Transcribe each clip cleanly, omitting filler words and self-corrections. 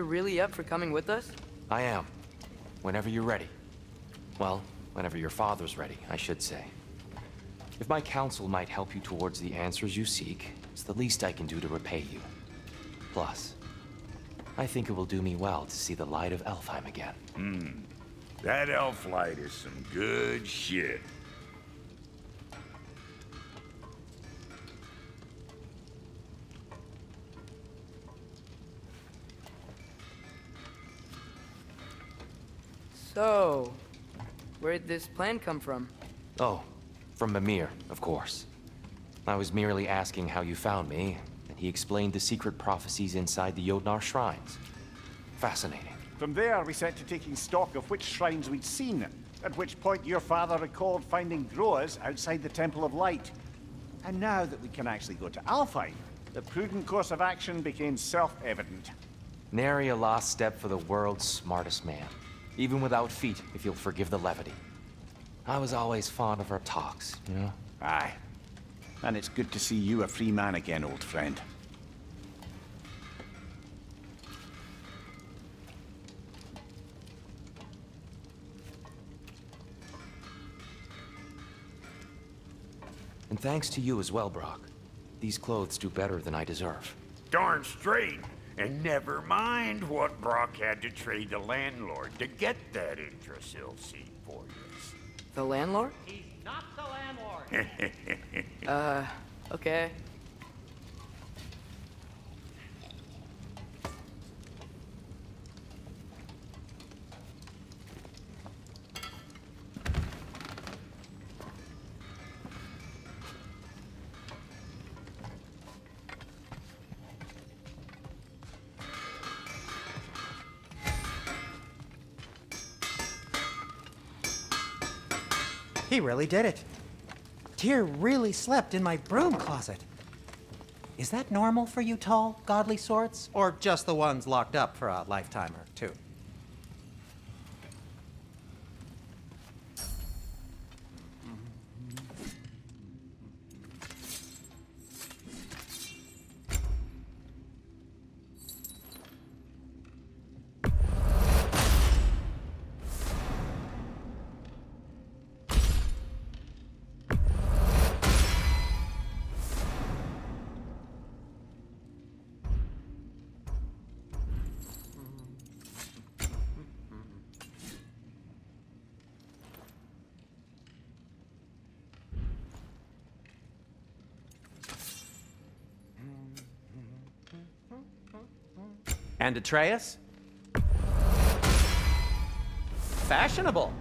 really up for coming with us? I am. Whenever you're ready. Well, whenever your father's ready, I should say. If my counsel might help you towards the answers you seek, it's the least I can do to repay you. Plus, I think it will do me well to see the light of Elfheim again. That elf light is some good shit. So, where'd this plan come from? Oh, from Mimir, of course. I was merely asking how you found me, and he explained the secret prophecies inside the Jotnar shrines. Fascinating. From there, we set to taking stock of which shrines we'd seen, at which point your father recalled finding Groas outside the Temple of Light. And now that we can actually go to Alfheim, the prudent course of action became self-evident. Nary a lost step for the world's smartest man. Even without feet, if you'll forgive the levity. I was always fond of our talks, you know? Aye. And it's good to see you a free man again, old friend. And thanks to you as well, Brock. These clothes do better than I deserve. Darn straight. And never mind what Brock had to trade the landlord to get that Yggdrasil seed for you. The landlord? He's not the landlord. Okay. He really did it. Tyr really slept in my broom closet. Is that normal for you tall, godly sorts? Or just the ones locked up for a lifetime or two? And Atreus? Fashionable.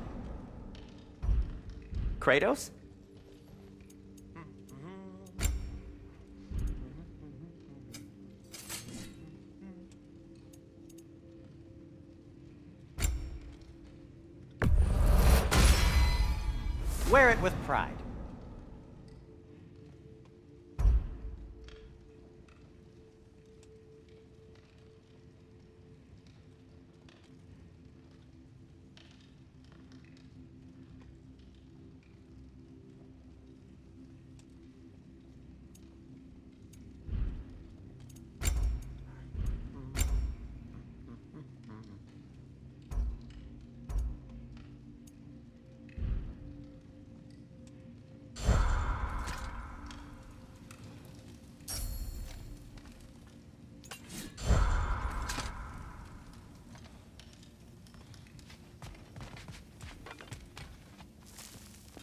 Kratos? Wear it with pride.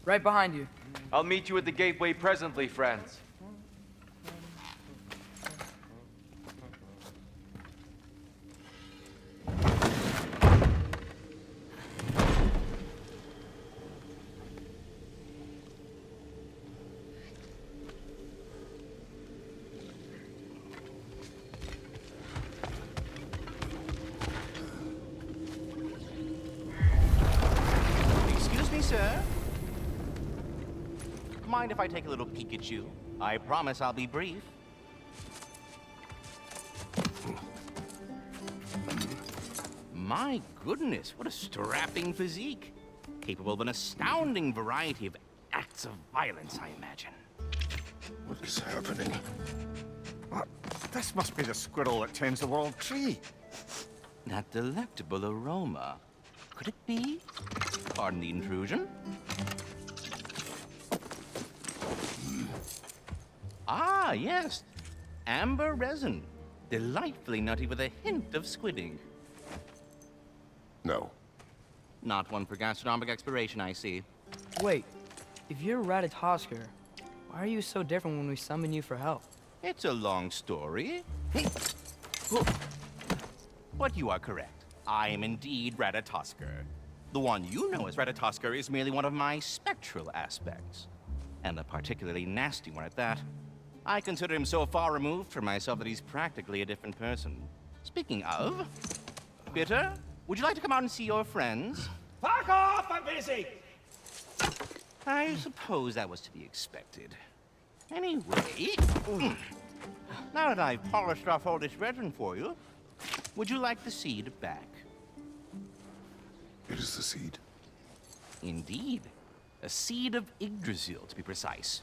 Right behind you. I'll meet you at the gateway presently, friends. Excuse me, sir. Mind if I take a little peek at you? I promise I'll be brief. My goodness, what a strapping physique. Capable of an astounding variety of acts of violence, I imagine. What is happening? What? This must be the squirrel that tends the world tree. That delectable aroma. Could it be? Pardon the intrusion. Ah, yes. Amber resin. Delightfully nutty with a hint of squid ink. No. Not one for gastronomic exploration, I see. Wait, if you're Ratatosker, why are you so different when we summon you for help? It's a long story. But you are correct. I am indeed Ratatosker. The one you know as Ratatosker is merely one of my spectral aspects. And a particularly nasty one at that. I consider him so far removed from myself that he's practically a different person. Speaking of, Bitter, would you like to come out and see your friends? Fuck off! I'm busy! I suppose that was to be expected. Anyway, now that I've polished off all this resin for you, would you like the seed back? It is the seed. Indeed. A seed of Yggdrasil, to be precise.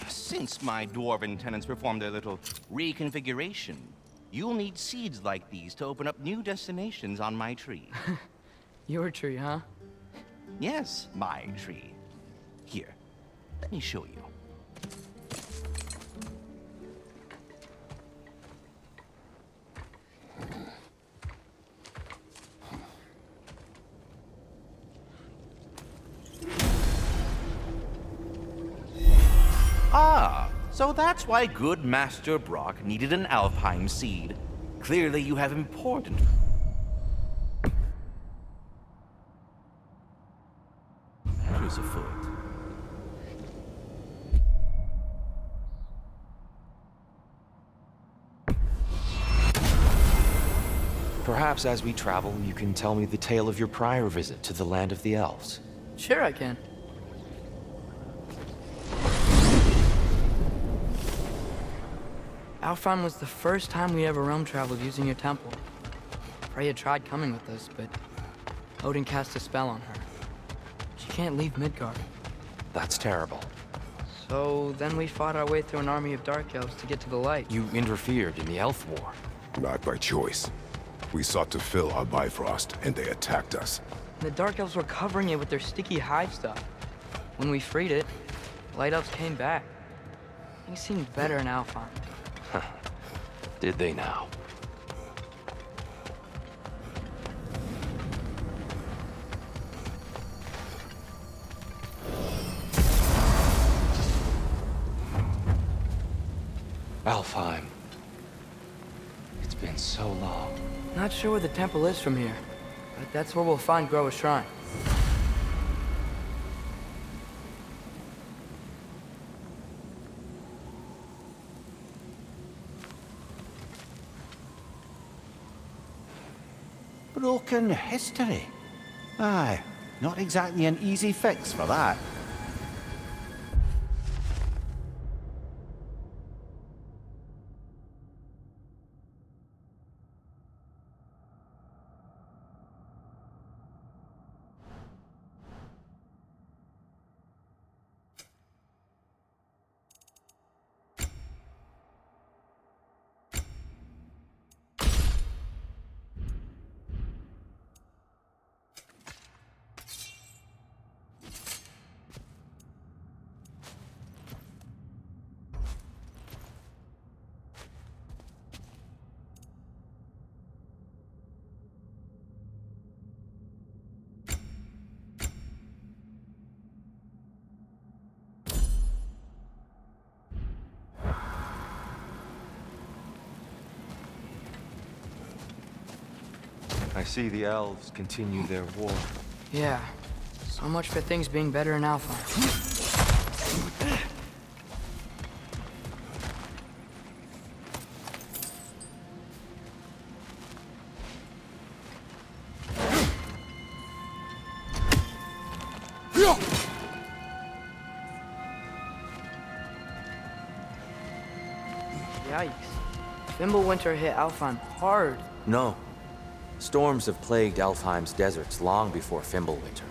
Since my dwarven tenants performed their little reconfiguration, you'll need seeds like these to open up new destinations on my tree. Your tree, huh? Yes, my tree. Here, let me show you. Ah, so that's why good Master Brock needed an Alfheim seed. Clearly you have important... matters afoot. Perhaps as we travel, you can tell me the tale of your prior visit to the land of the elves. Sure I can. Alfheim was the first time we ever realm traveled using your temple. Freya tried coming with us, but Odin cast a spell on her. She can't leave Midgard. That's terrible. So then we fought our way through an army of dark elves to get to the light. You interfered in the elf war. Not by choice. We sought to fill our Bifrost, and they attacked us. The dark elves were covering it with their sticky hive stuff. When we freed it, light elves came back. Things seemed better in Alfheim. Did they now? Alfheim. It's been so long. Not sure where the temple is from here, but that's where we'll find Groa's shrine. Broken history. Aye, not exactly an easy fix for that. I see the elves continue their war. Yeah, so much for things being better in Alfheim. Yikes. Fimbulwinter hit Alfheim hard. No. Storms have plagued Alfheim's deserts long before Fimbulwinter.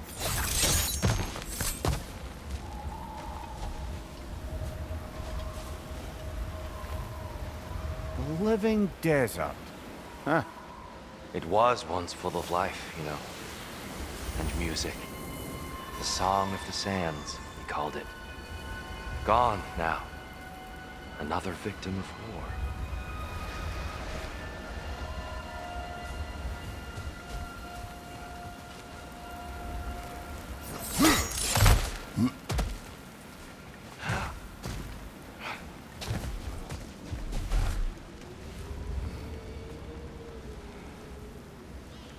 Living desert. Huh. It was once full of life, you know. And music. The Song of the Sands, he called it. Gone now. Another victim of war.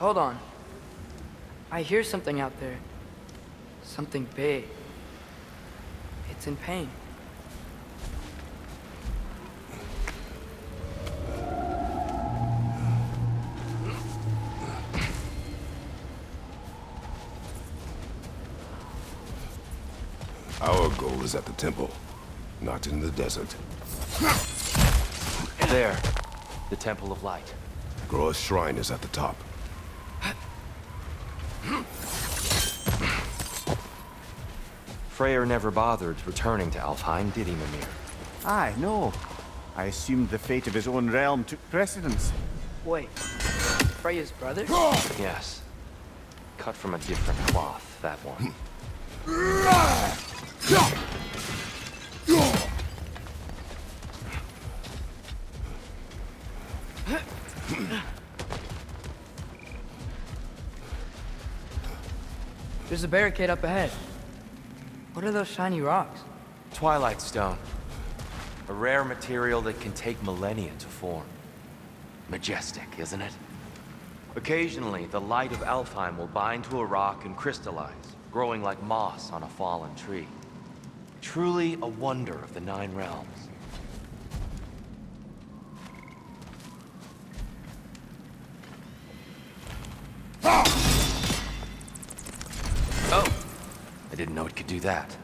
Hold on. I hear something out there. Something big. It's in pain. Our goal is at the temple, not in the desert. There. The Temple of Light. Groa's shrine is at the top. Freyr never bothered returning to Alfheim, did he, Mimir? Aye, no. I assumed the fate of his own realm took precedence. Wait. Freya's brother? Yes. Cut from a different cloth, that one. There's a barricade up ahead. What are those shiny rocks? Twilight Stone. A rare material that can take millennia to form. Majestic, isn't it? Occasionally, the light of Alfheim will bind to a rock and crystallize, growing like moss on a fallen tree. Truly a wonder of the Nine Realms. Oh! I didn't know it could do that.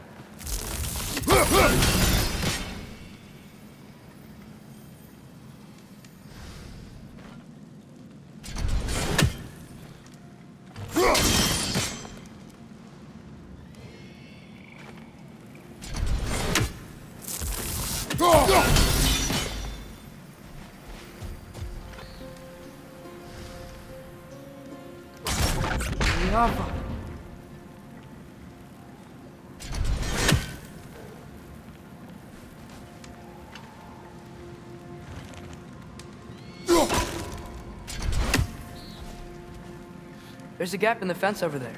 Lava. There's a gap in the fence over there.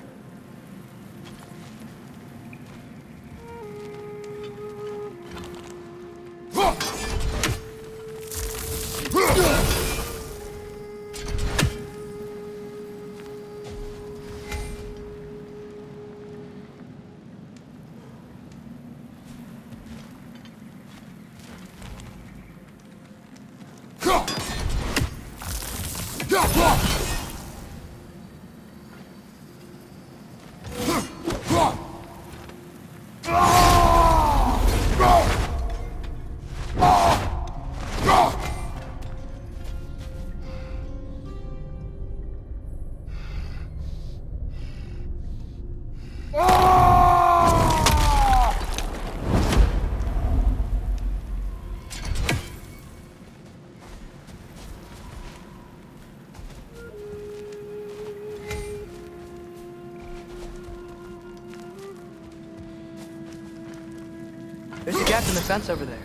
There's a gap in the fence over there.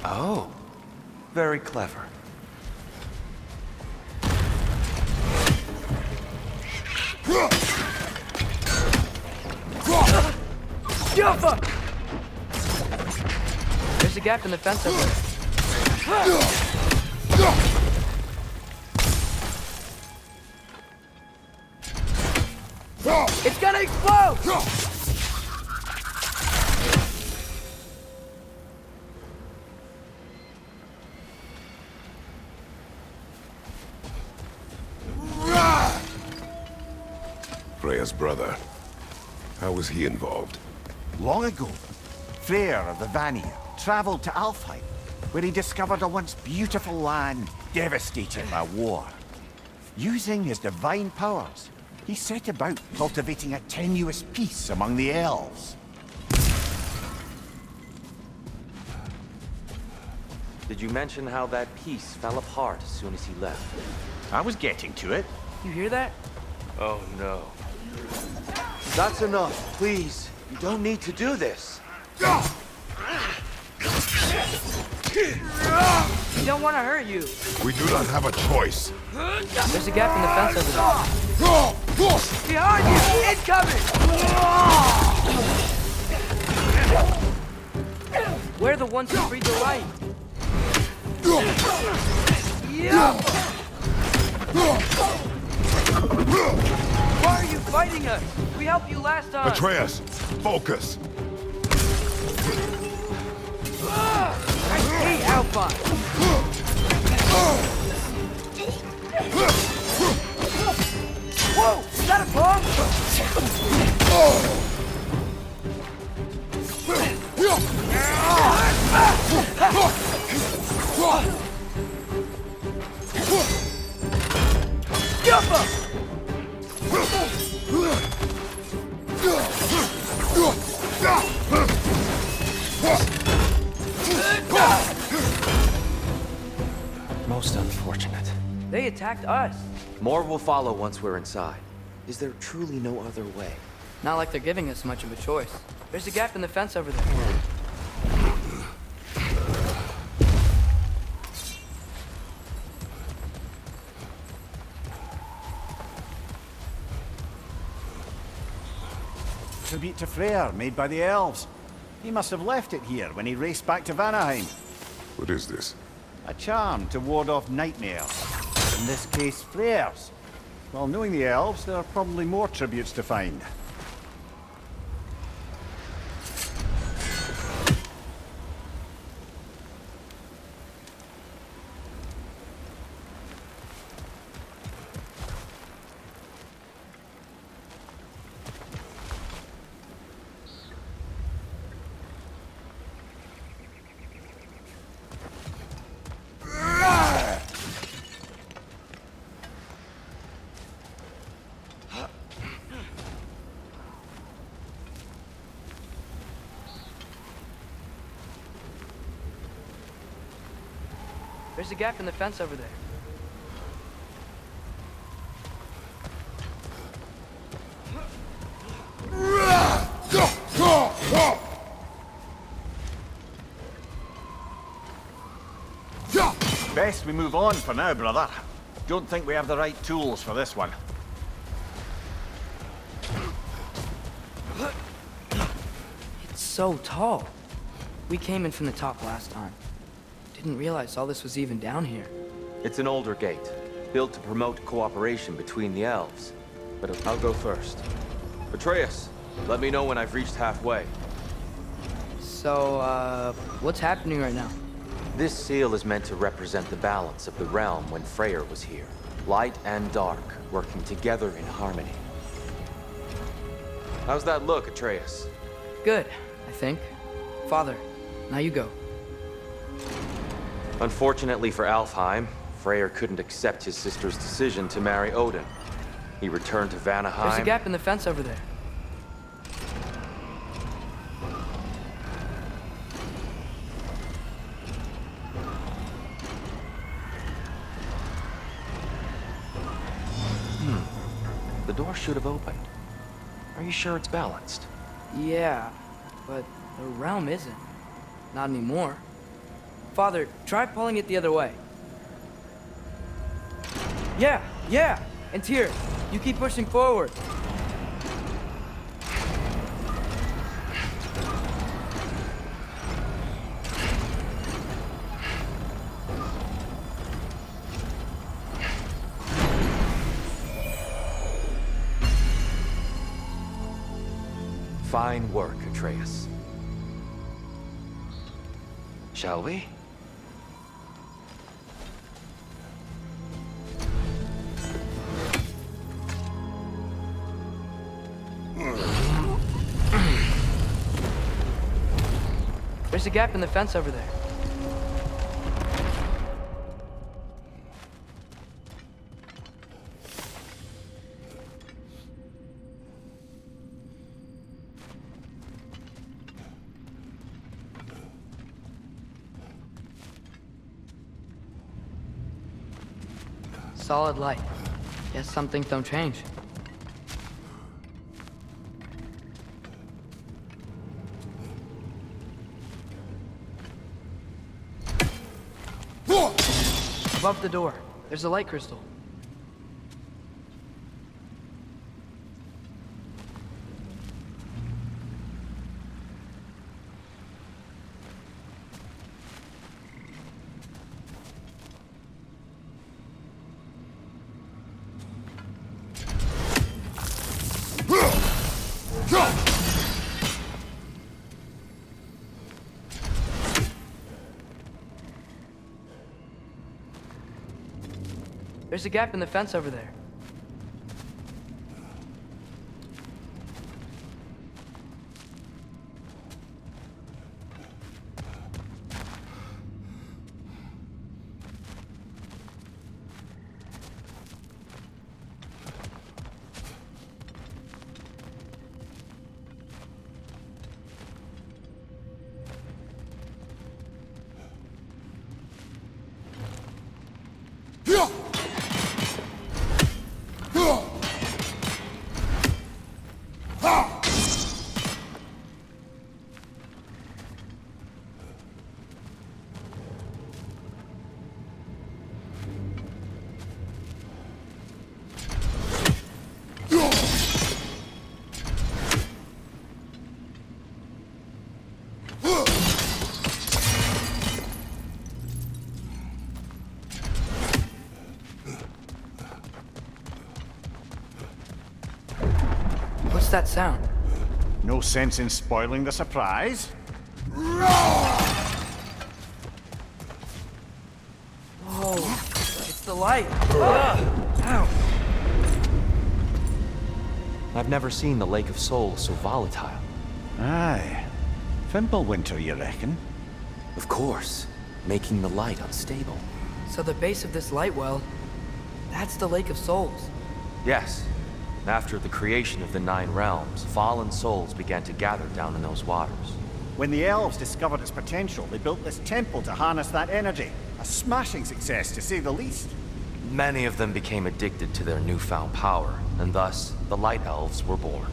Oh, very clever. There's a gap in the fence over there. It's gonna explode! Freya's brother. How was he involved? Long ago, Freyr of the Vanir traveled to Alfheim, where he discovered a once beautiful land devastated by war. Using his divine powers, he set about cultivating a tenuous peace among the elves. Did you mention how that piece fell apart as soon as he left? I was getting to it. You hear that? Oh no. That's enough, please. You don't need to do this. We don't want to hurt you. We do not have a choice. There's a gap in the fence over there. Behind you! Incoming! We're the ones who freed the light. Yeah! Why are you fighting us? We helped you last time. Atreus, focus. I hate Alpine. Whoa! Is that a bomb? Jump up! Most unfortunate. They attacked us. More will follow once we're inside. Is there truly no other way? Not like they're giving us much of a choice. There's a gap in the fence over there. Tribute to Freyr, made by the elves. He must have left it here when he raced back to Vanaheim. What is this? A charm to ward off nightmares. In this case, Freyr's. Well, knowing the elves, there are probably more tributes to find. There's a gap in the fence over there. Best we move on for now, brother. Don't think we have the right tools for this one. It's so tall. We came in from the top last time. Didn't realize all this was even down here. It's an older gate, built to promote cooperation between the elves. But I'll go first. Atreus, let me know when I've reached halfway. So, what's happening right now? This seal is meant to represent the balance of the realm when Freyr was here. Light and dark, working together in harmony. How's that look, Atreus? Good, I think. Father, now you go. Unfortunately for Alfheim, Freyr couldn't accept his sister's decision to marry Odin. He returned to Vanaheim. There's a gap in the fence over there. The door should have opened. Are you sure it's balanced? Yeah, but the realm isn't. Not anymore. Father, try pulling it the other way. Yeah! And Tyr, you keep pushing forward. Fine work, Atreus. Shall we? There's a gap in the fence over there. Solid light. Guess some things don't change. Above the door, there's a light crystal. There's a gap in the fence over there. What's that sound? No sense in spoiling the surprise. Whoa, it's the light. Ow. I've never seen the Lake of Souls so volatile. Aye. Fimbulwinter, you reckon? Of course, making the light unstable. So the base of this light well, that's the Lake of Souls. Yes. After the creation of the Nine Realms, fallen souls began to gather down in those waters. When the elves discovered its potential, they built this temple to harness that energy. A smashing success, to say the least. Many of them became addicted to their newfound power, and thus, the Light Elves were born.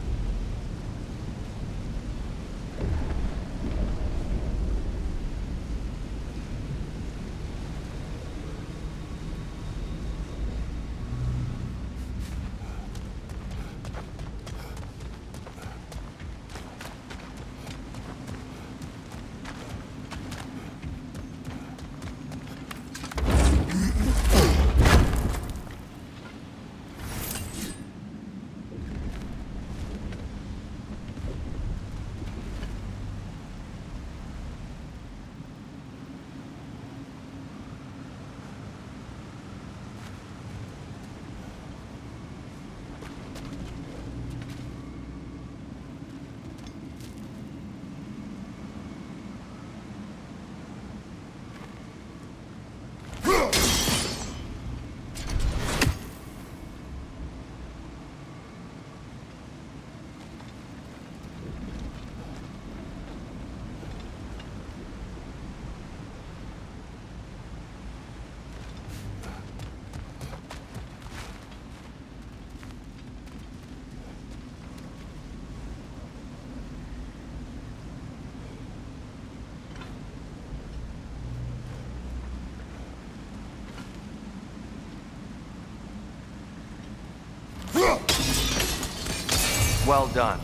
Well done.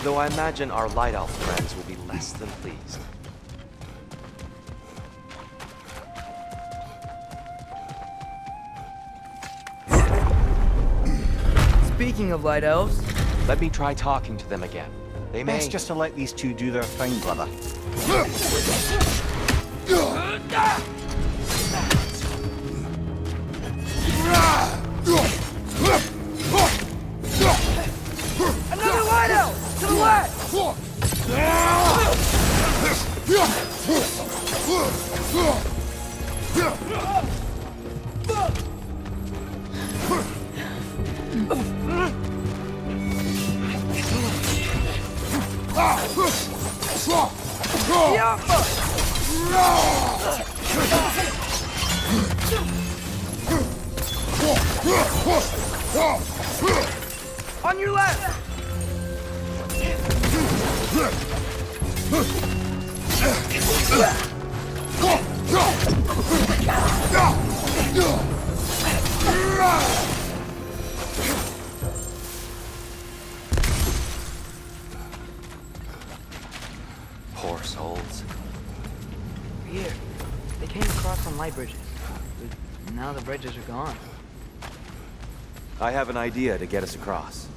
Though I imagine our Light Elf friends will be less than pleased. Speaking of light elves, Let me try talking to them again. They may. Best just to let these two do their thing, brother. Another light elf! To the left! On your left! Poor souls. Here. They came across on light bridges. But now the bridges are gone. I have an idea to get us across.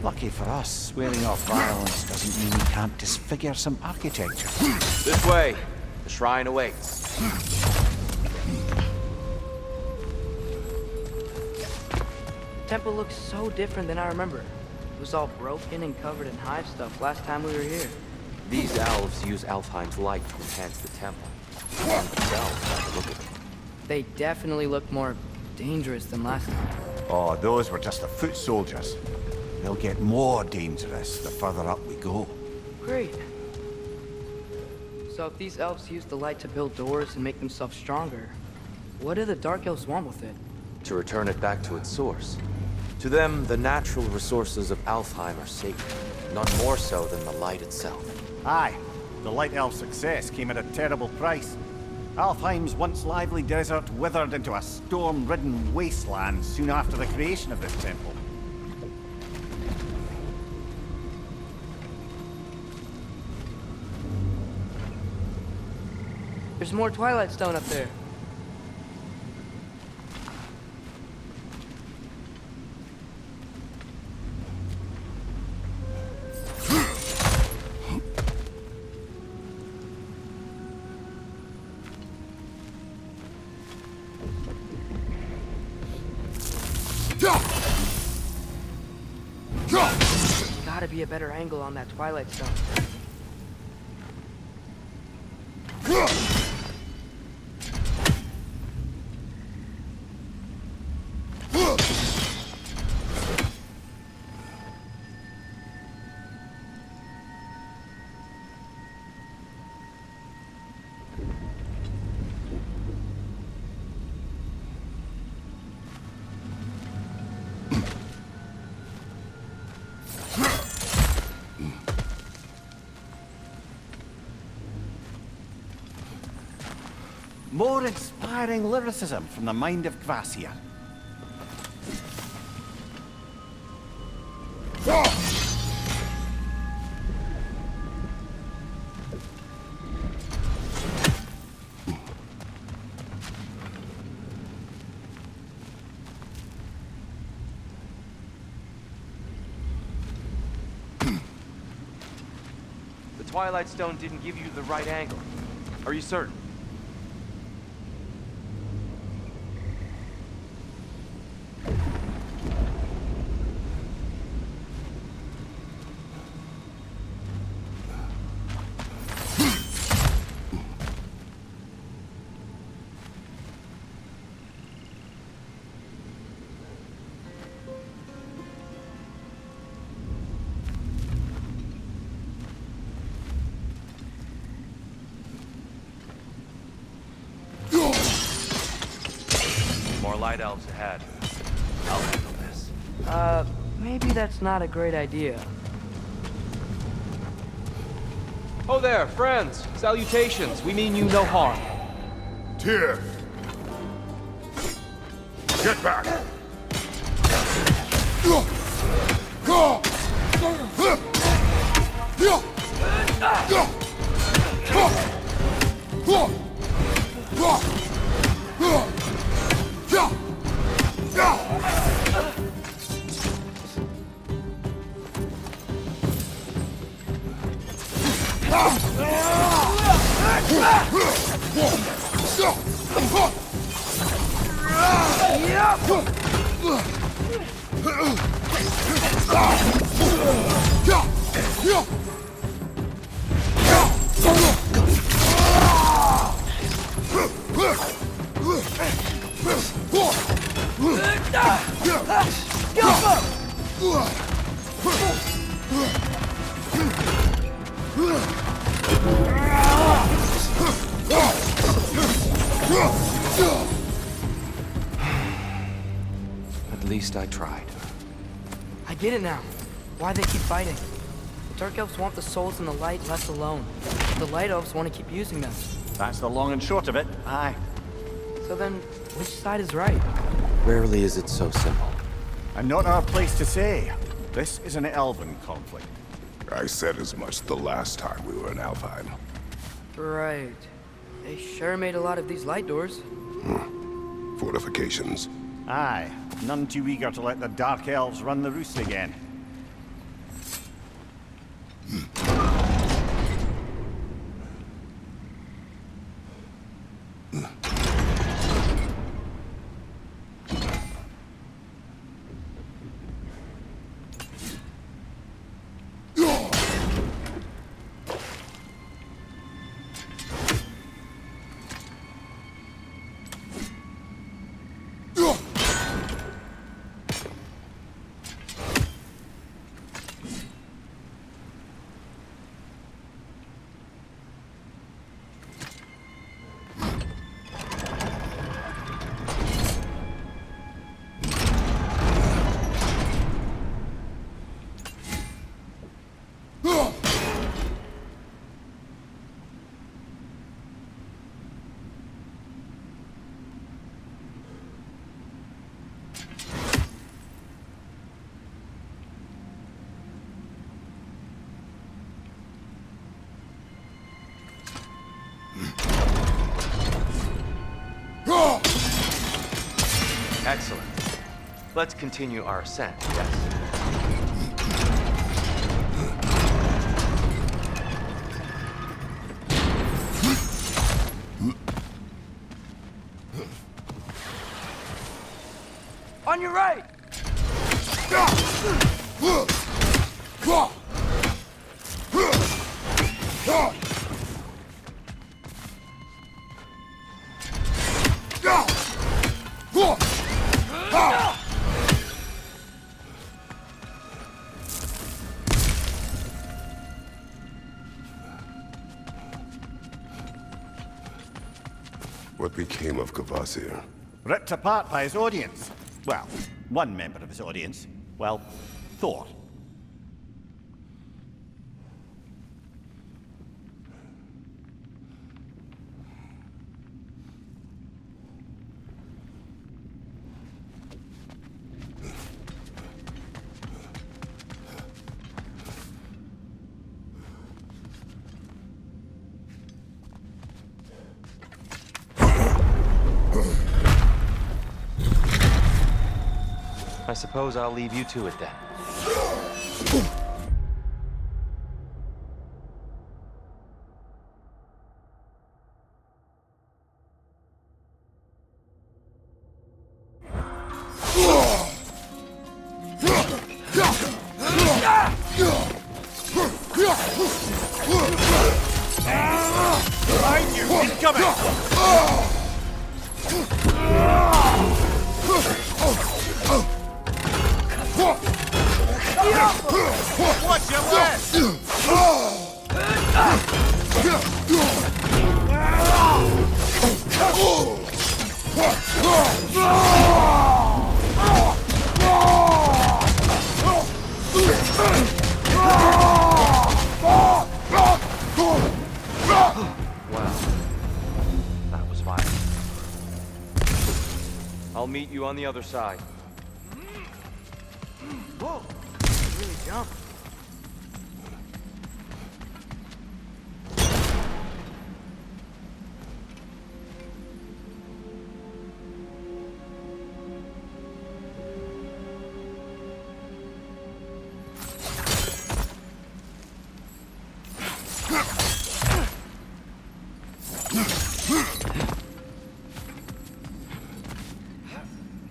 Lucky for us, swearing off violence doesn't mean we can't disfigure some architecture. This way. The shrine awaits. Temple looks so different than I remember. It was all broken and covered in hive stuff last time we were here. These elves use Alfheim's light to enhance the temple. And themselves by the look of it. They definitely look more dangerous than last time. Oh, those were just the foot soldiers. They'll get more dangerous the further up we go. Great. So if these elves use the light to build doors and make themselves stronger, what do the Dark Elves want with it? To return it back to its source. To them, the natural resources of Alfheim are sacred, none more so than the light itself. Aye, the Light Elf's success came at a terrible price. Alfheim's once lively desert withered into a storm-ridden wasteland soon after the creation of this temple. There's more Twilight Stone up there. Gotta be a better angle on that Twilight Stone. More inspiring lyricism from the mind of Kvasir. The Twilight Stone didn't give you the right angle. Are you certain? More light elves ahead. I'll handle this. Maybe that's not a great idea. Oh there, friends. Salutations. We mean you no harm. Tyr! Get back! At least I tried. I get it now. Why they keep fighting. The Dark Elves want the souls in the light left alone. The Light Elves want to keep using them. That's the long and short of it. Aye. So then, which side is right? Rarely is it so simple. And not our place to say. This is an elven conflict. I said as much the last time we were in Alfheim. Right. They sure made a lot of these light doors. Fortifications. Aye. None too eager to let the Dark Elves run the roost again. Excellent. Let's continue our ascent, yes. On your right! What became of Kvasir? Ripped apart by his audience. Well, one member of his audience. Well, Thor. I suppose I'll leave you to it then. Behind you! Incoming! Watch your left! Wow. That was violent. I'll meet you on the other side. Whoa! You really jumped.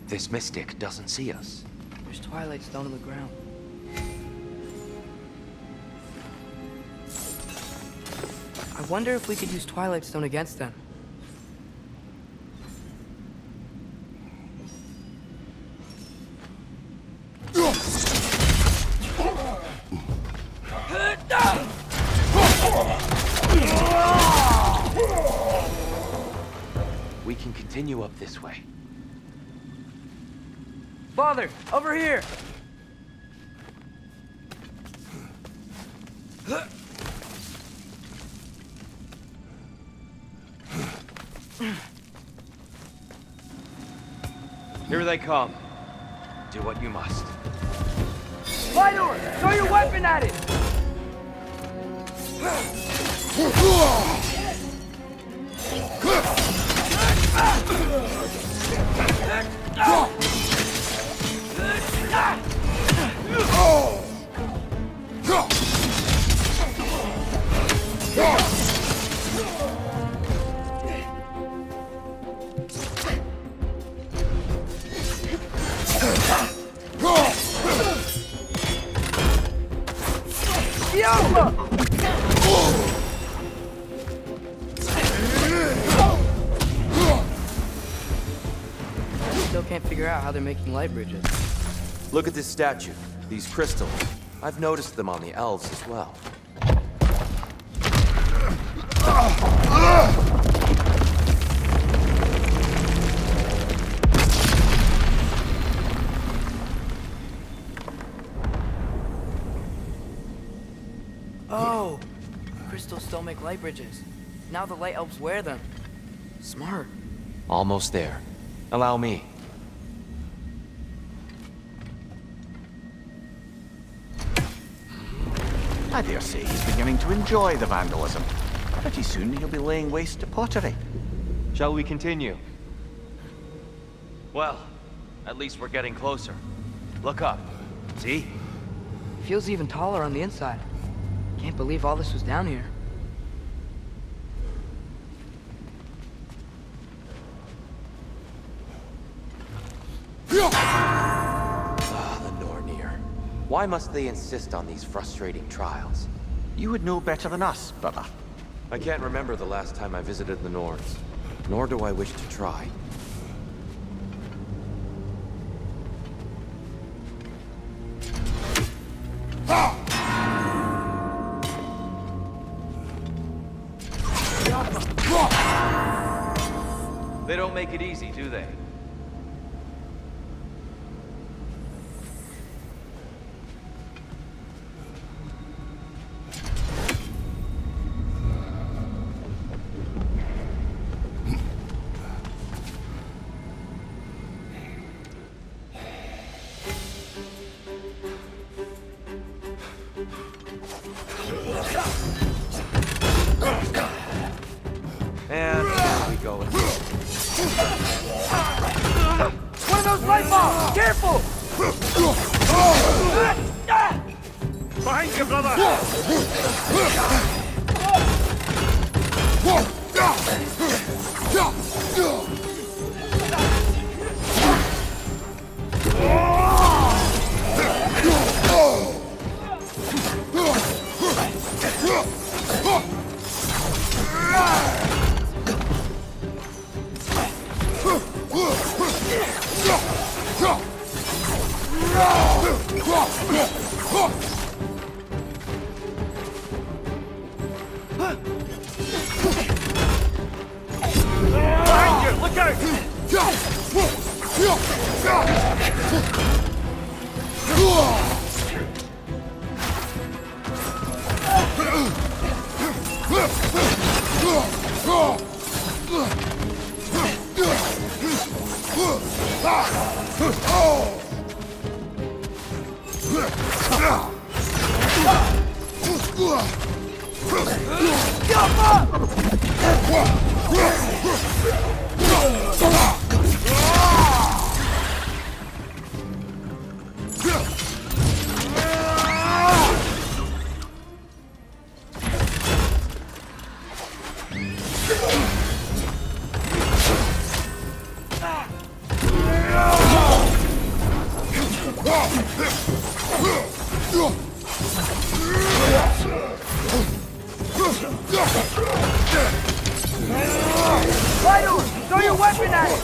This mystic doesn't see us. There's Twilight Stone on the ground. I wonder if we could use Twilight Stone against them. We can continue up this way. Father, over here! Here they come. Do what you must. Vitor, throw your weapon at it! Still can't figure out how they're making light bridges. Look at this statue. These crystals. I've noticed them on the elves as well. Oh! Crystals still make light bridges. Now the light elves wear them. Smart. Almost there. Allow me. I dare say he's beginning to enjoy the vandalism. Pretty soon he'll be laying waste to pottery. Shall we continue? Well, at least we're getting closer. Look up. See? Feels even taller on the inside. Can't believe all this was down here. Ah, the Nornir. Why must they insist on these frustrating trials? You would know better than us, brother. I can't remember the last time I visited the Nords, nor do I wish to try. They don't make it easy, do they? And there we go. One of those light bulbs! Careful! Behind you, brother! Behind you! Look Vital! Throw your weapon at it!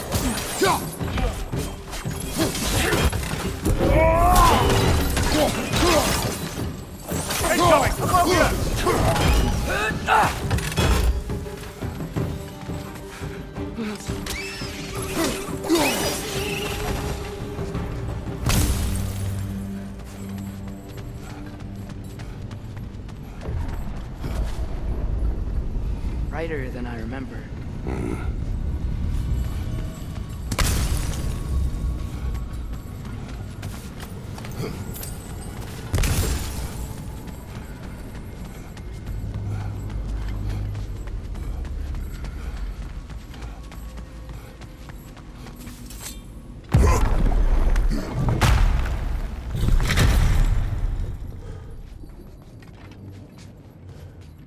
Incoming! Above you! Brighter than I remember.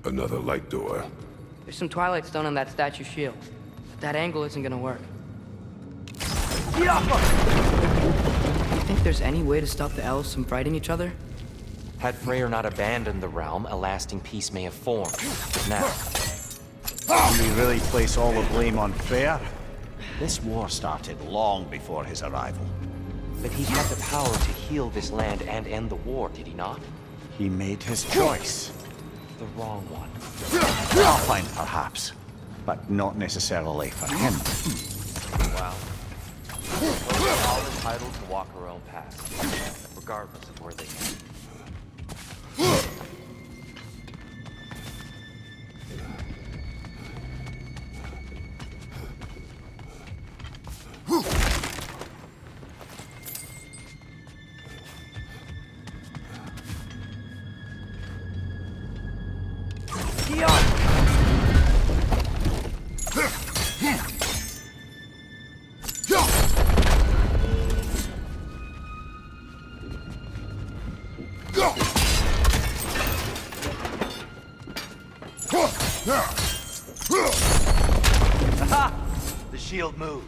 Another light door. There's some Twilight Stone on that statue shield. But that angle isn't gonna work. You think there's any way to stop the elves from fighting each other? Had Freyr not abandoned the realm, a lasting peace may have formed. But now, Do we really place all the blame on Freyr? This war started long before his arrival. but he had the power to heal this land and end the war, did he not? He made his choice. The wrong one. Alpine, perhaps, but not necessarily for him. Well, we're all entitled to walk our own path, regardless of where they end. The shield moved.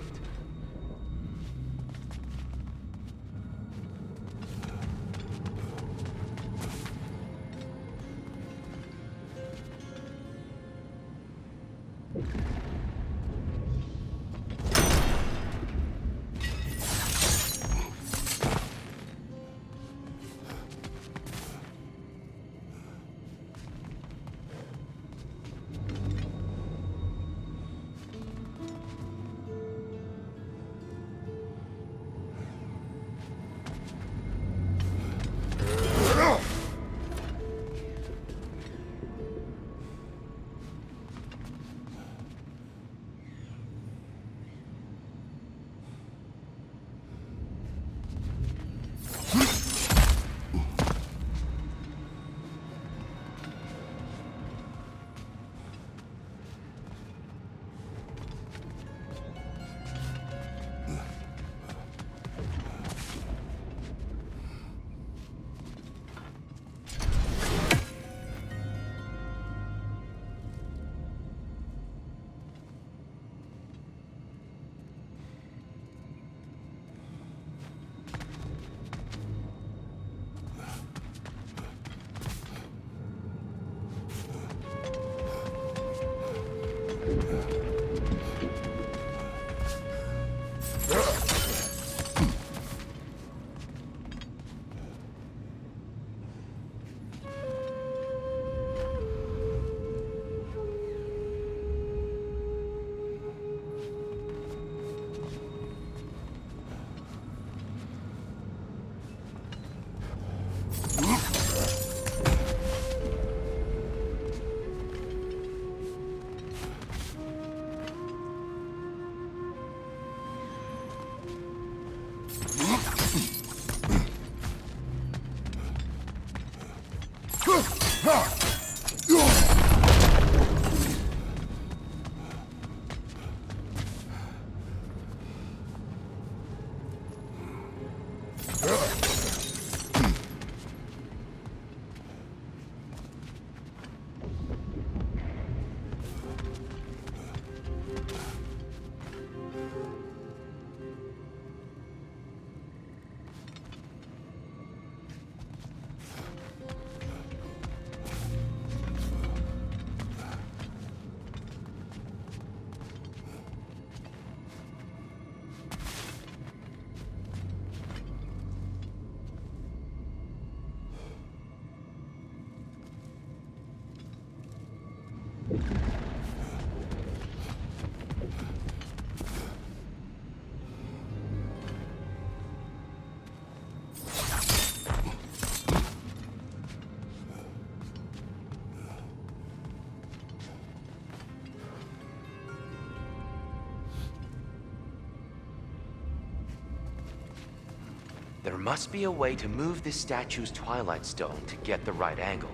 There must be a way to move this statue's Twilight Stone to get the right angle.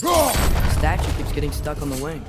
The statue keeps getting stuck on the wing.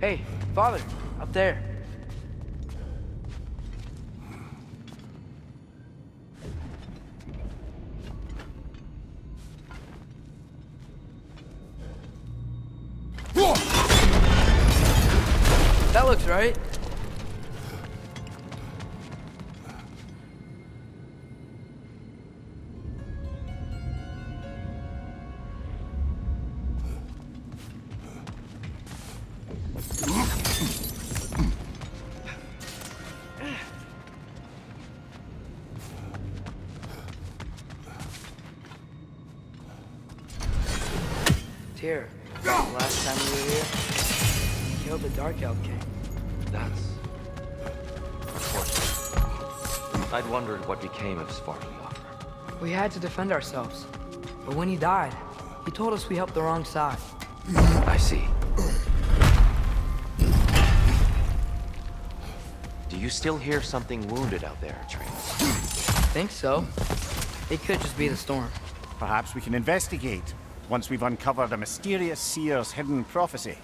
Hey, Father, up there. That looks right. Here, last time we were here, you killed the Dark Elf King. That's unfortunate. I'd wondered what became of Svartalfar. We had to defend ourselves. But when he died, he told us we helped the wrong side. I see. Do you still hear something wounded out there, Atreus? Think so. It could just be the storm. Perhaps we can investigate once we've uncovered a mysterious seer's hidden prophecy.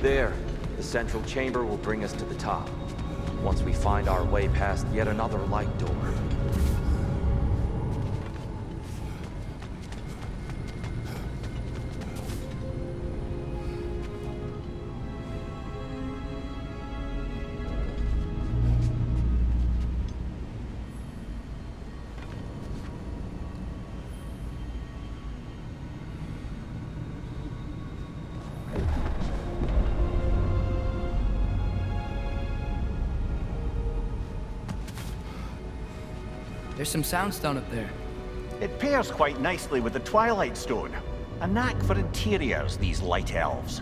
There, the central chamber will bring us to the top. Once we find our way past yet another light door. There's some soundstone up there. It pairs quite nicely with the Twilight Stone. A knack for interiors, these light elves.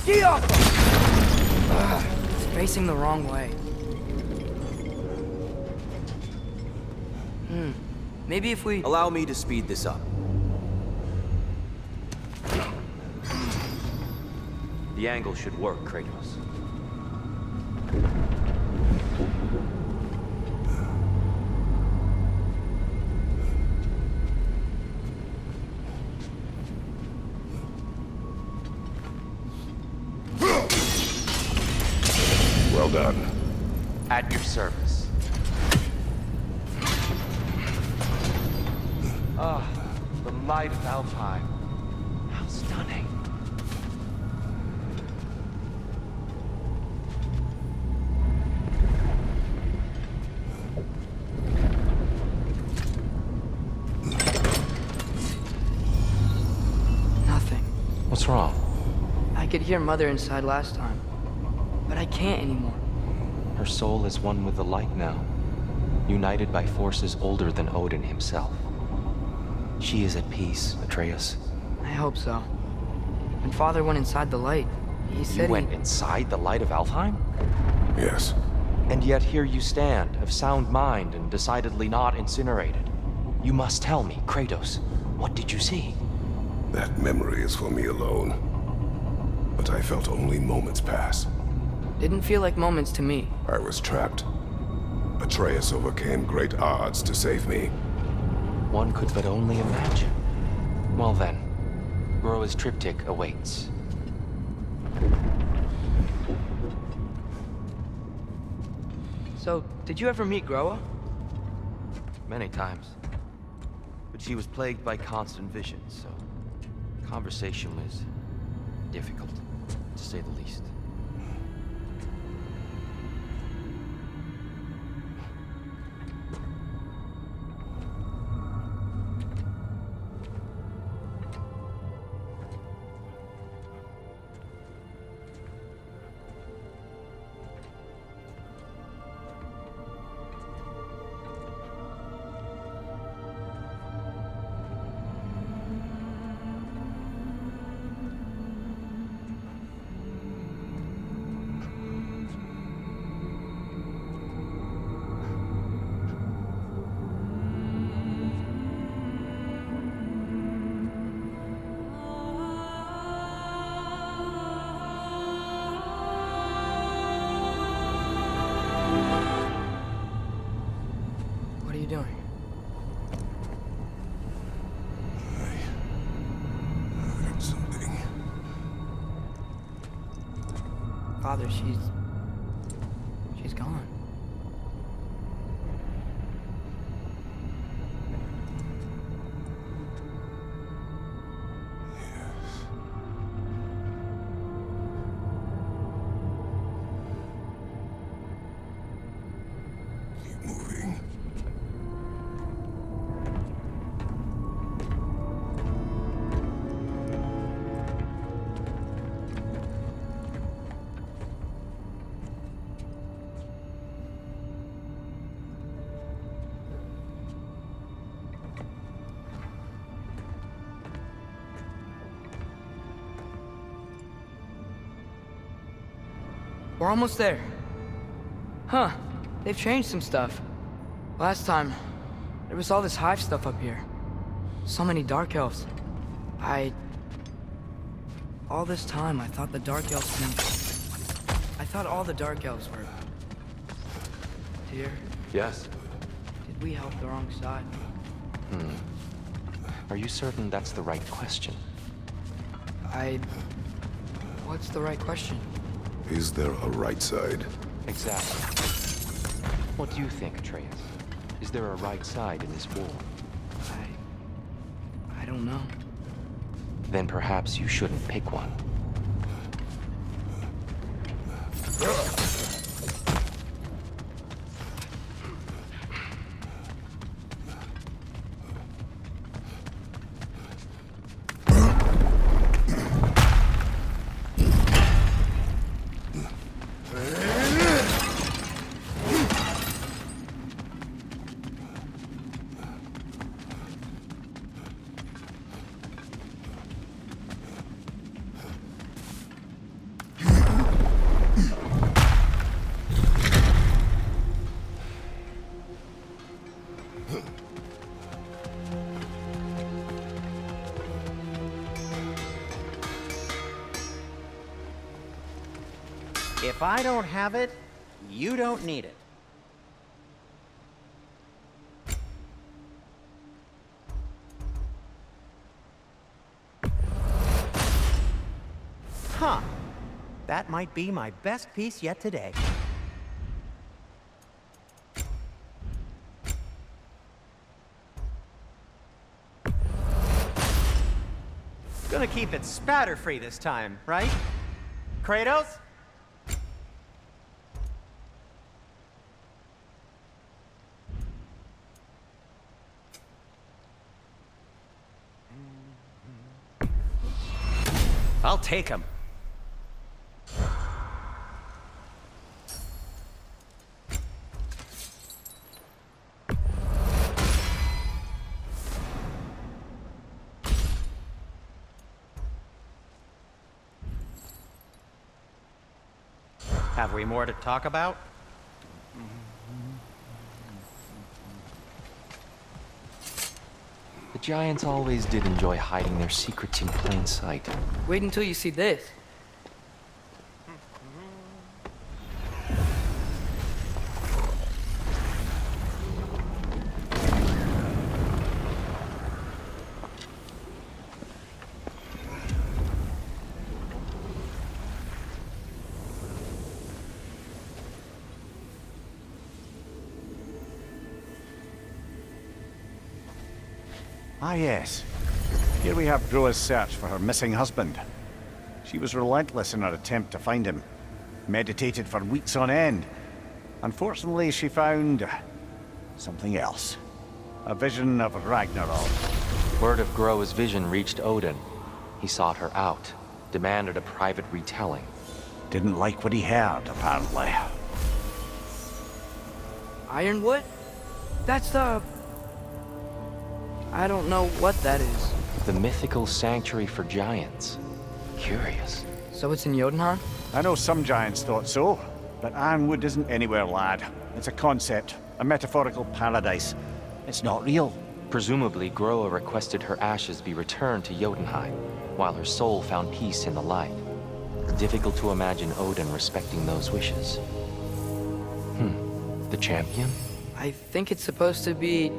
Ski off! It's facing the wrong way. Maybe if we... Allow me to speed this up. The angle should work, Kratos. done. At your service. Ah, the light of Alfheim. How stunning. Nothing. What's wrong? I could hear Mother inside last time, but I can't anymore. Her soul is one with the light now, united by forces older than Odin himself. She is at peace, Atreus. I hope so. When Father went inside the light, he You said went inside the light of Alfheim? Yes. And yet here you stand, of sound mind and decidedly not incinerated. You must tell me, Kratos, what did you see? That memory is for me alone. But I felt only moments pass. Didn't feel like moments to me. I was trapped. Atreus overcame great odds to save me. One could but only imagine. Well then, Groa's triptych awaits. So, did you ever meet Groa? Many times. But she was plagued by constant visions, so conversation was difficult, to say the least. What are you doing? I heard something. Father, she's gone. Keep moving. We're almost there. Huh. They've changed some stuff. Last time, there was all this hive stuff up here. So many dark elves. All this time, I thought the dark elves I thought all the dark elves were... Dear, Yes? did we help the wrong side? Are you certain that's the right question? What's the right question? Is there a right side? Exactly. What do you think, Atreus? Is there a right side in this war? I don't know. Then perhaps you shouldn't pick one. If I don't have it, you don't need it. Huh. That might be my best piece yet today. Gonna keep it spatter-free this time, right? Kratos? I'll take him. Have we more to talk about? The Giants always did enjoy hiding their secrets in plain sight. Wait until you see this. Ah, yes. Here we have Groa's search for her missing husband. She was relentless in her attempt to find him. Meditated for weeks on end. Unfortunately, she found something else. A vision of Ragnarök. Word of Groa's vision reached Odin. He sought her out, demanded a private retelling. Didn't like what he heard, apparently. Ironwood? That's the... I don't know what that is. The mythical sanctuary for giants. Curious. So it's in Jotunheim? I know some giants thought so, but Ironwood isn't anywhere, lad. It's a concept, a metaphorical paradise. It's not real. Presumably, Groa requested her ashes be returned to Jotunheim, while her soul found peace in the light. Difficult to imagine Odin respecting those wishes. The champion? I think it's supposed to be...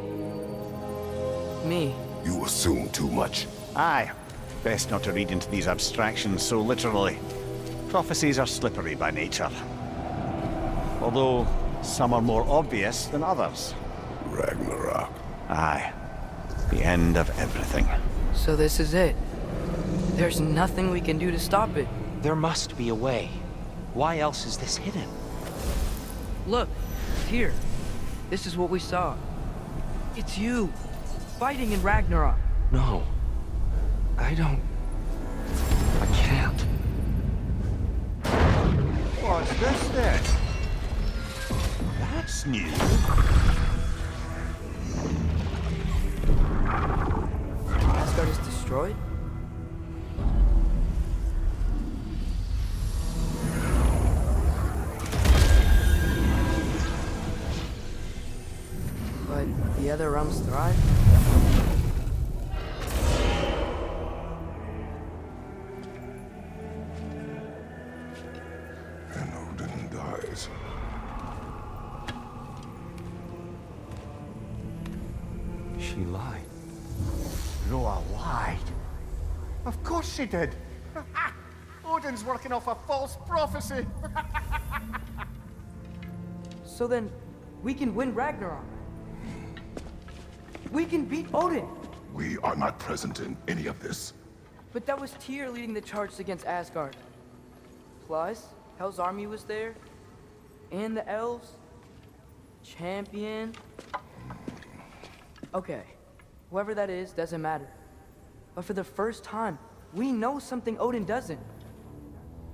me. You assume too much. Aye. Best not to read into these abstractions so literally. Prophecies are slippery by nature. Although, some are more obvious than others. Ragnarök. Aye. The end of everything. So this is it. There's nothing we can do to stop it. There must be a way. Why else is this hidden? Look, here. This is what we saw. It's you, fighting in Ragnarök. No. I can't. What's this then? That's new. Asgard is destroyed? But the other realms thrive? And Odin dies. She lied. Groa lied. Of course she did. Odin's working off a false prophecy. So then, we can win Ragnarok. We can beat Odin. We are not present in any of this. But that was Tyr leading the charge against Asgard. Plus, Hell's army was there. And the elves. Champion. Okay, whoever that is doesn't matter. But for the first time, we know something Odin doesn't.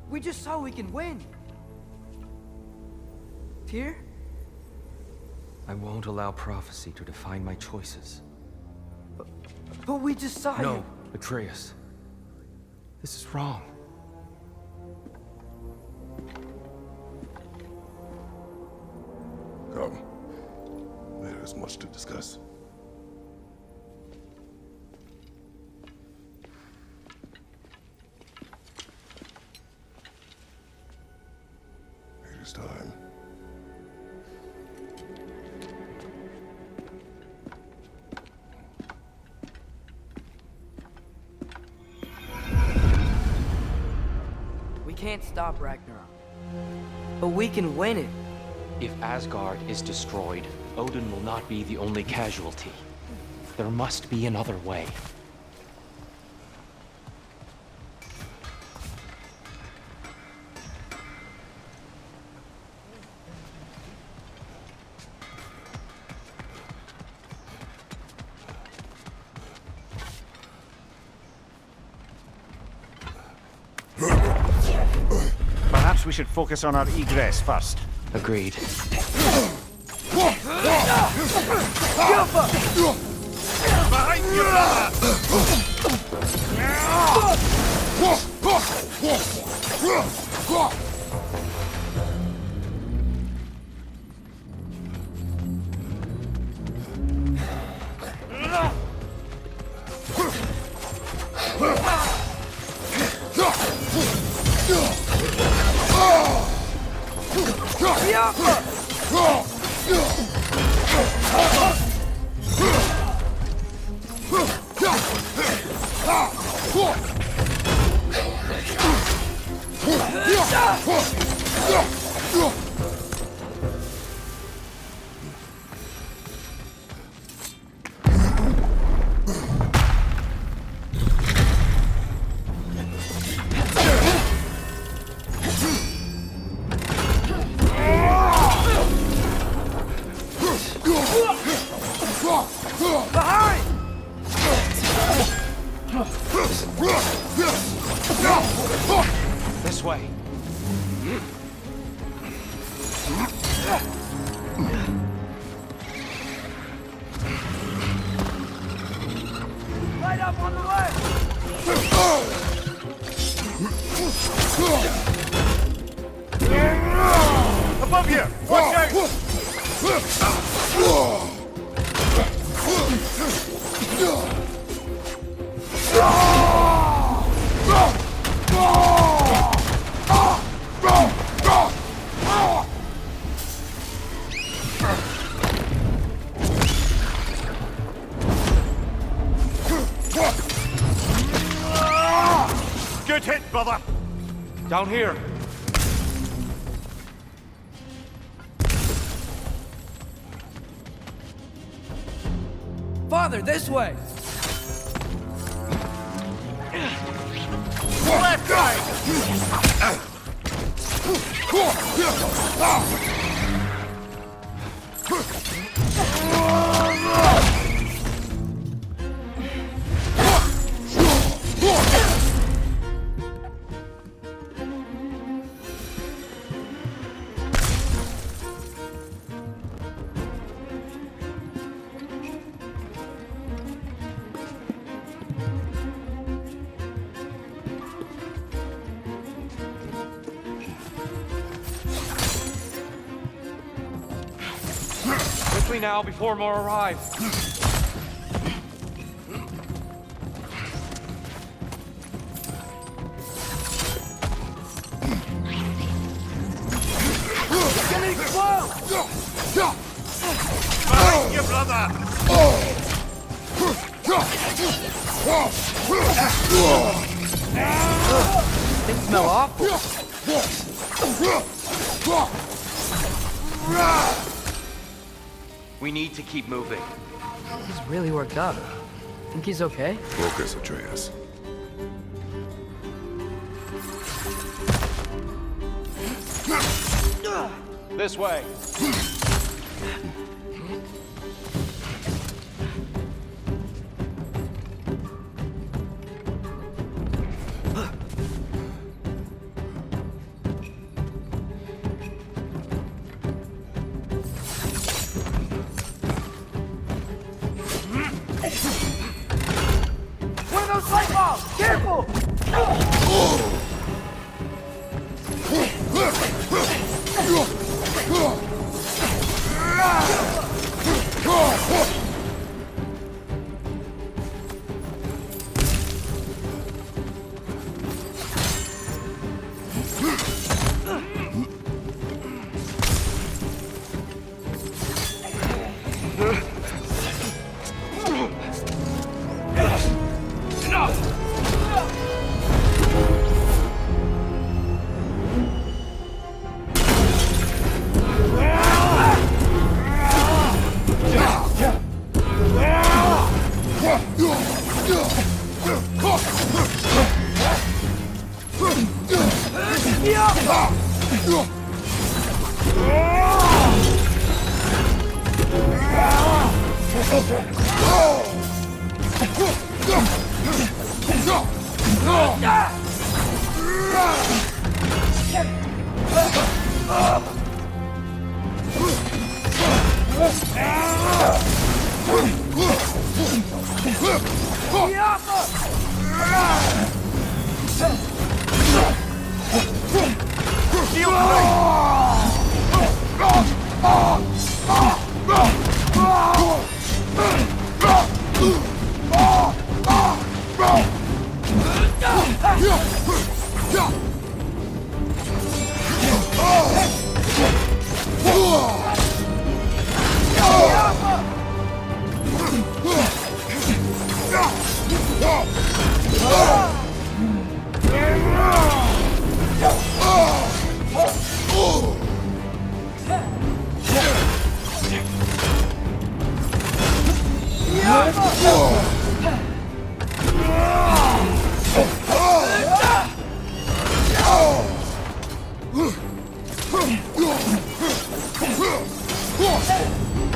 We just saw we can win. Tyr? I won't allow prophecy to define my choices. But we just saw No, you. Atreus. This is wrong. Come. There is much to discuss. It is time. We can't stop Ragnarok. But we can win it. If Asgard is destroyed, Odin will not be the only casualty. There must be another way. Perhaps we should focus on our egress first. Agreed. Behind you, brother! This way. Right up on the left! Above you! Watch out! Good hit, brother! Down here. Father, this way! Left side! Quickly now, before more arrive. Gonna explode! Behind you, brother! Things smell awful. We need to keep moving. He's really worked up. Think he's okay? Focus, Atreus. This way. One of those light bulbs! Careful!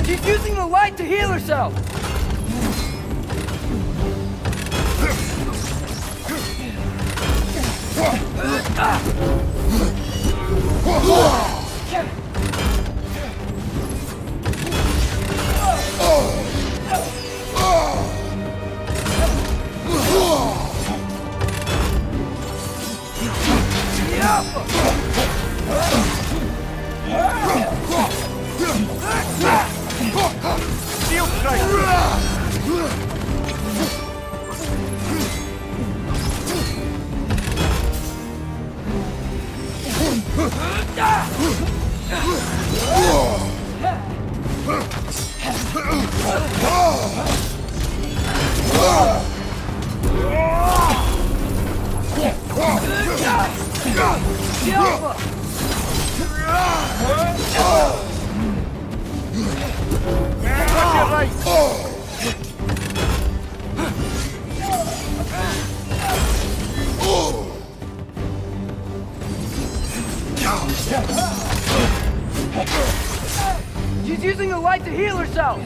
She's using the light to heal herself! She's using the light to heal herself!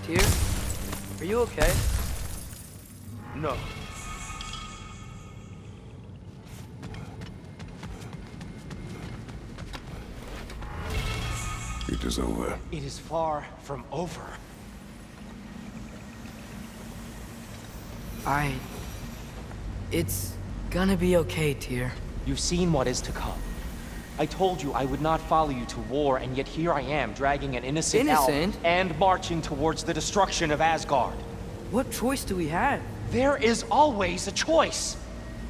Tyr, are you okay? No. It is over. It is far from over. It's gonna be okay, Tyr. You've seen what is to come. I told you I would not follow you to war, and yet here I am, dragging an innocent elf Innocent? and marching towards the destruction of Asgard. What choice do we have? There is always a choice.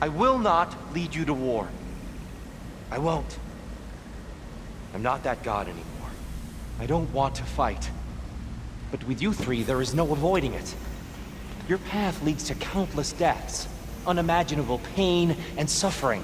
I will not lead you to war. I won't. I'm not that god anymore. I don't want to fight. But with you three, there is no avoiding it. Your path leads to countless deaths, unimaginable pain and suffering.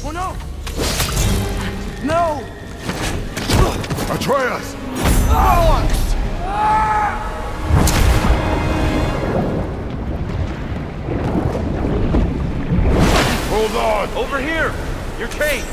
Oh no! No! Atreus! Hold on! Over here! You're chained!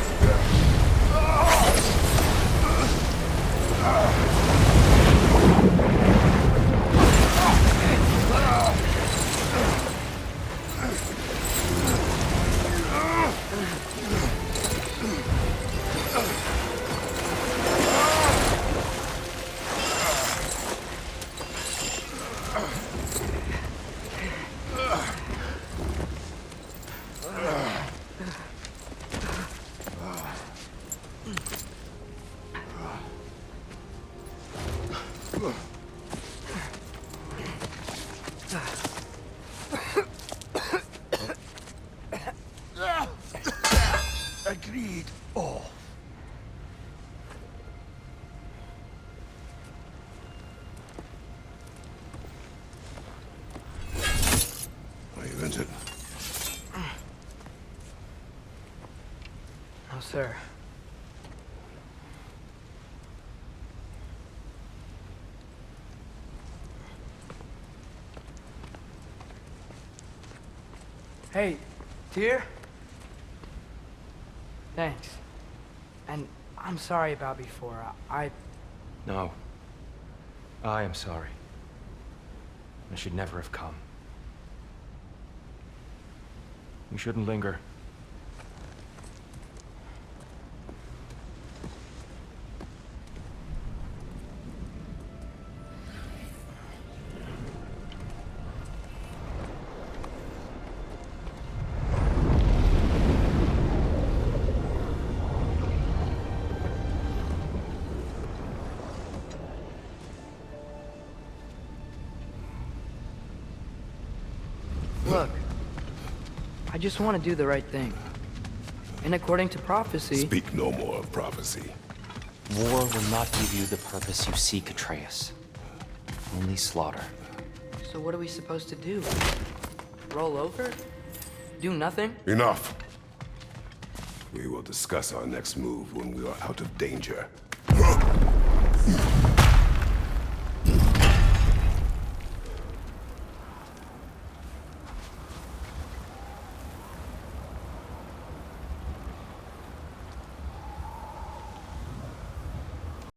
Agreed. Oh. sir. Hey, dear? Thanks. And I'm sorry about before. No. I am sorry. I should never have come. We shouldn't linger. Look, I just want to do the right thing. And according to prophecy... Speak no more of prophecy. War will not give you the purpose you seek, Atreus. Only slaughter. So what are we supposed to do? Roll over? Do nothing? Enough. We will discuss our next move when we are out of danger.